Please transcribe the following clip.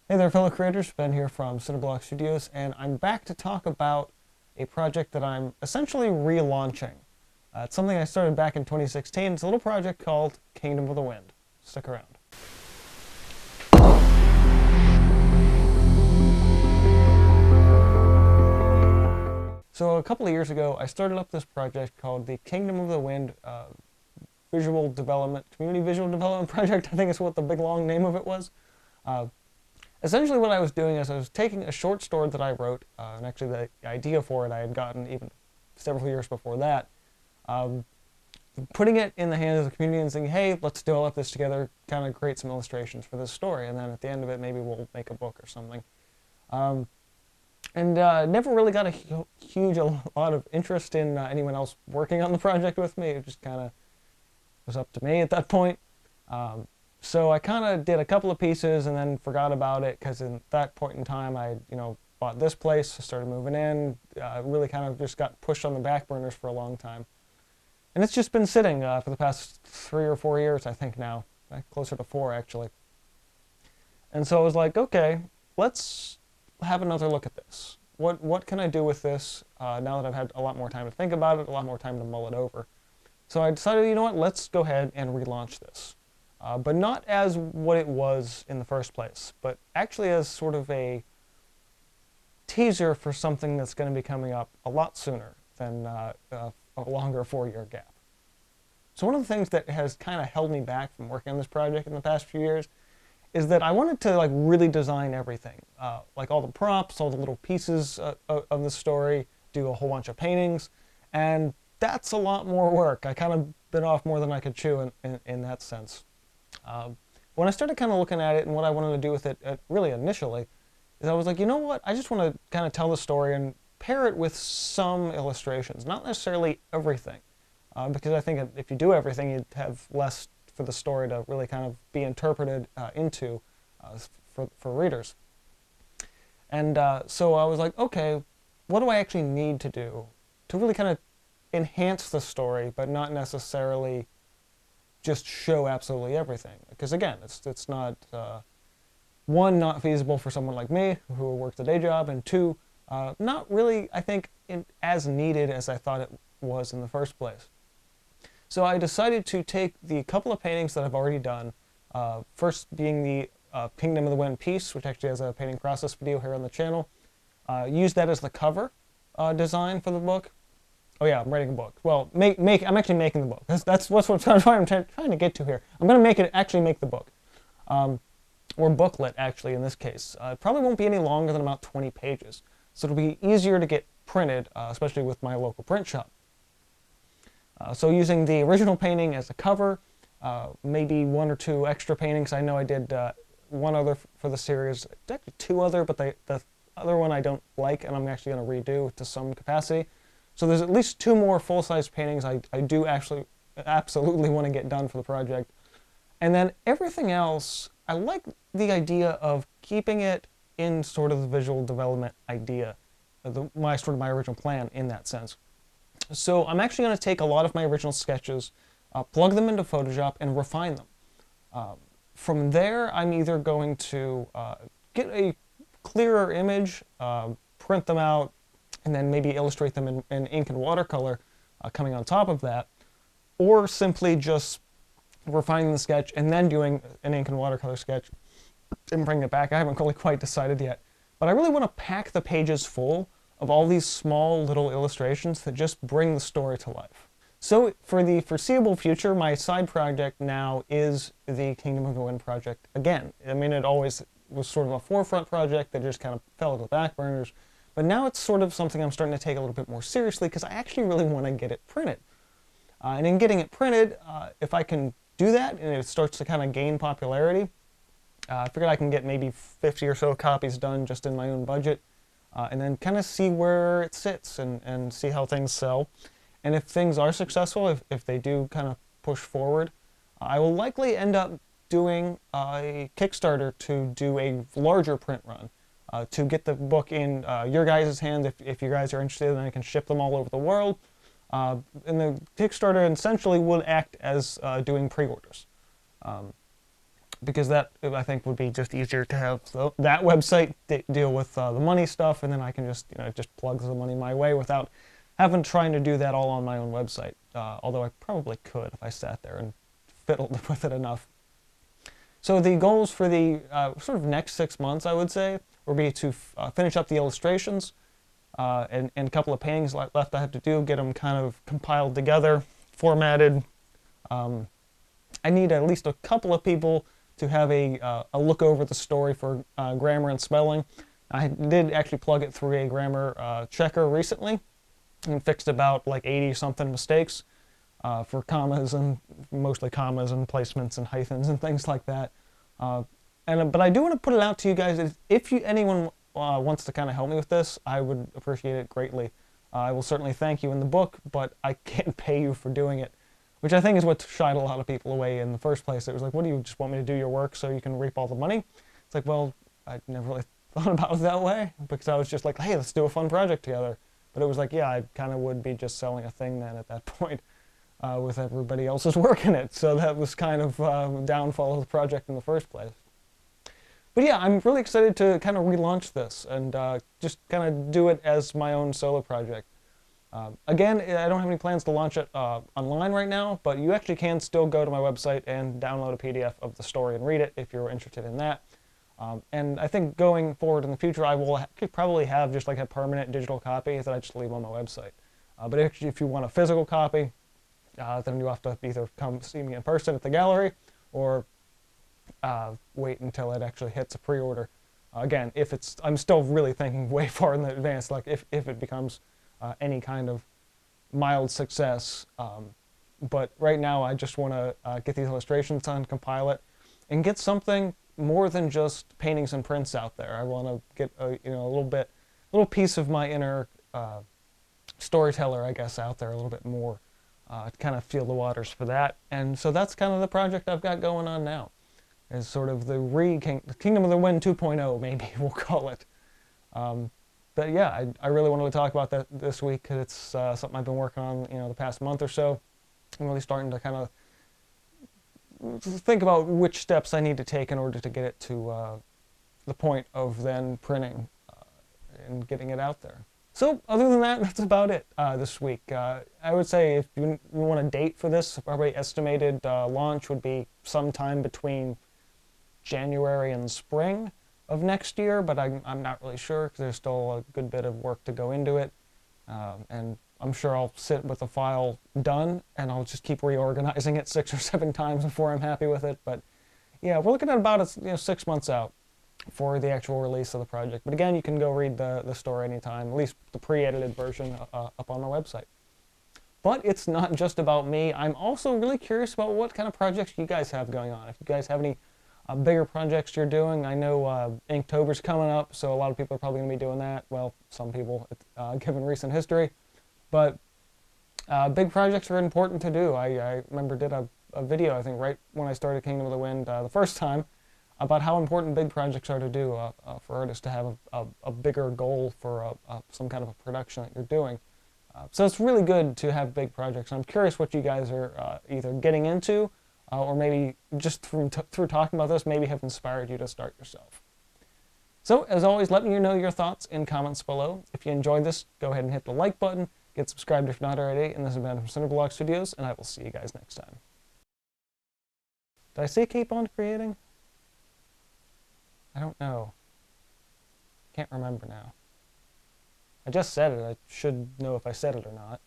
Hey there, fellow creators. Ben here from Cinderblock Studios, and I'm back to talk about a project that I'm essentially relaunching. It's something I started back in 2016. It's a little project called Kingdom of the Wind. Stick around. So a couple of years ago, I started up this project called the Kingdom of the Wind Community Visual Development Project. I think is what the big long name of it was. Essentially what I was doing is I was taking a short story that I wrote, and actually the idea for it I had gotten even several years before that, putting it in the hands of the community and saying, hey, let's develop this together, kind of create some illustrations for this story, and then at the end of it maybe we'll make a book or something. Never really got a huge lot of interest in anyone else working on the project with me. It just kind of was up to me at that point. So I kind of did a couple of pieces and then forgot about it because in that point in time I, bought this place, started moving in, really kind of just got pushed on the back burners for a long time. And it's just been sitting for the past 3 or 4 years, I think now, closer to 4 actually. And so I was like, okay, let's have another look at this. What can I do with this now that I've had a lot more time to think about it, a lot more time to mull it over. So I decided, you know what, let's go ahead and relaunch this. But not as what it was in the first place, but actually as sort of a teaser for something that's going to be coming up a lot sooner than a longer 4-year gap. So one of the things that has kind of held me back from working on this project in the past few years is that I wanted to really design everything, like all the props, all the little pieces of the story, do a whole bunch of paintings, and that's a lot more work. I kind of bit off more than I could chew in that sense. When I started kind of looking at it and what I wanted to do with it really initially, is I was like, you know what, I just want to kind of tell the story and pair it with some illustrations, not necessarily everything, because I think if you do everything, you'd have less for the story to really kind of be interpreted into for readers. And so I was like, okay, what do I actually need to do to really kind of enhance the story, but not necessarily just show absolutely everything? Because again, it's not, one, not feasible for someone like me who works a day job, and two, not really, I think, as needed as I thought it was in the first place. So I decided to take the couple of paintings that I've already done, first being the Kingdom of the Wind piece, which actually has a painting process video here on the channel, use that as the cover design for the book. Oh yeah, I'm writing a book. Well, I'm actually making the book. That's what I'm trying to get to here. I'm going to actually make the book. Or booklet, actually, in this case. It probably won't be any longer than about 20 pages. So it'll be easier to get printed, especially with my local print shop. So using the original painting as a cover, maybe 1 or 2 extra paintings. I know I did one other for the series, actually 2 other, but the other one I don't like, and I'm actually going to redo to some capacity. So there's at least 2 more full-size paintings I do actually absolutely want to get done for the project. And then everything else, I like the idea of keeping it in sort of the visual development idea, my original plan in that sense. So I'm actually going to take a lot of my original sketches, plug them into Photoshop, and refine them. From there, I'm either going to get a clearer image, print them out, and then maybe illustrate them in ink and watercolor coming on top of that, or simply just refining the sketch and then doing an ink and watercolor sketch and bringing it back. I haven't really quite decided yet, but I really want to pack the pages full of all these small little illustrations that just bring the story to life. So for the foreseeable future, my side project now is the Kingdom of the Wind project again. I mean, it always was sort of a forefront project that just kind of fell to the back burners. But now it's sort of something I'm starting to take a little bit more seriously because I actually really want to get it printed. And in getting it printed, if I can do that and it starts to kind of gain popularity, I figured I can get maybe 50 or so copies done just in my own budget, and then kind of see where it sits and see how things sell. And if things are successful, if they do kind of push forward, I will likely end up doing a Kickstarter to do a larger print run. To get the book in your guys' hands if you guys are interested, and I can ship them all over the world. And the Kickstarter essentially would act as doing pre-orders. because that I think would be just easier to have that website deal with the money stuff, and then I can just just plug the money my way without having trying to do that all on my own website. Although I probably could if I sat there and fiddled with it enough. So the goals for the sort of next 6 months, I would say, will be to finish up the illustrations and a couple of paintings left I have to do, get them kind of compiled together, formatted. I need at least a couple of people to have a look over the story for grammar and spelling. I did actually plug it through a grammar checker recently and fixed about like 80-something mistakes for commas, and mostly commas and placements and hyphens and things like that. But I do want to put it out to you guys. If anyone wants to kind of help me with this, I would appreciate it greatly. I will certainly thank you in the book, but I can't pay you for doing it, which I think is what shied a lot of people away in the first place. It was like, what do you just want me to do your work so you can reap all the money? It's like, well, I never really thought about it that way, because I was just like, hey, let's do a fun project together. But it was like, yeah, I kind of would be just selling a thing then at that point with everybody else's work in it. So that was kind of downfall of the project in the first place. But yeah, I'm really excited to kind of relaunch this and just kind of do it as my own solo project. Again, I don't have any plans to launch it online right now, but you actually can still go to my website and download a PDF of the story and read it if you're interested in that. And I think going forward in the future, I will probably have just like a permanent digital copy that I just leave on my website. But if you want a physical copy, then you have to either come see me in person at the gallery or wait until it actually hits a pre-order. Again, I'm still really thinking way far in the advance, like if it becomes any kind of mild success. But right now, I just want to get these illustrations done, compile it, and get something more than just paintings and prints out there. I want to get a little piece of my inner storyteller, I guess, out there a little bit more, to kind of feel the waters for that. And so that's kind of the project I've got going on now. Is sort of the Kingdom of the Wind 2.0, maybe we'll call it. But yeah, I really wanted to talk about that this week because it's something I've been working on, the past month or so. I'm really starting to kind of think about which steps I need to take in order to get it to the point of then printing and getting it out there. So other than that, that's about it this week. I would say if you want a date for this, probably estimated launch would be sometime between January and spring of next year, but I'm not really sure because there's still a good bit of work to go into it. And I'm sure I'll sit with the file done and I'll just keep reorganizing it 6 or 7 times before I'm happy with it. But yeah, we're looking at about 6 months out for the actual release of the project. But again, you can go read the story anytime, at least the pre-edited version up on my website. But it's not just about me. I'm also really curious about what kind of projects you guys have going on. If you guys have any bigger projects you're doing. I know Inktober's coming up, so a lot of people are probably going to be doing that. Well, some people, given recent history. But big projects are important to do. I remember did a video, I think, right when I started Kingdom of the Wind the first time, about how important big projects are to do for artists to have a bigger goal for some kind of a production that you're doing. So it's really good to have big projects. I'm curious what you guys are either getting into or maybe just through talking about this, maybe have inspired you to start yourself. So, as always, let me know your thoughts in comments below. If you enjoyed this, go ahead and hit the like button, get subscribed if not already, and this has been from Cinderblock Studios, and I will see you guys next time. Did I say keep on creating? I don't know. Can't remember now. I just said it. I should know if I said it or not.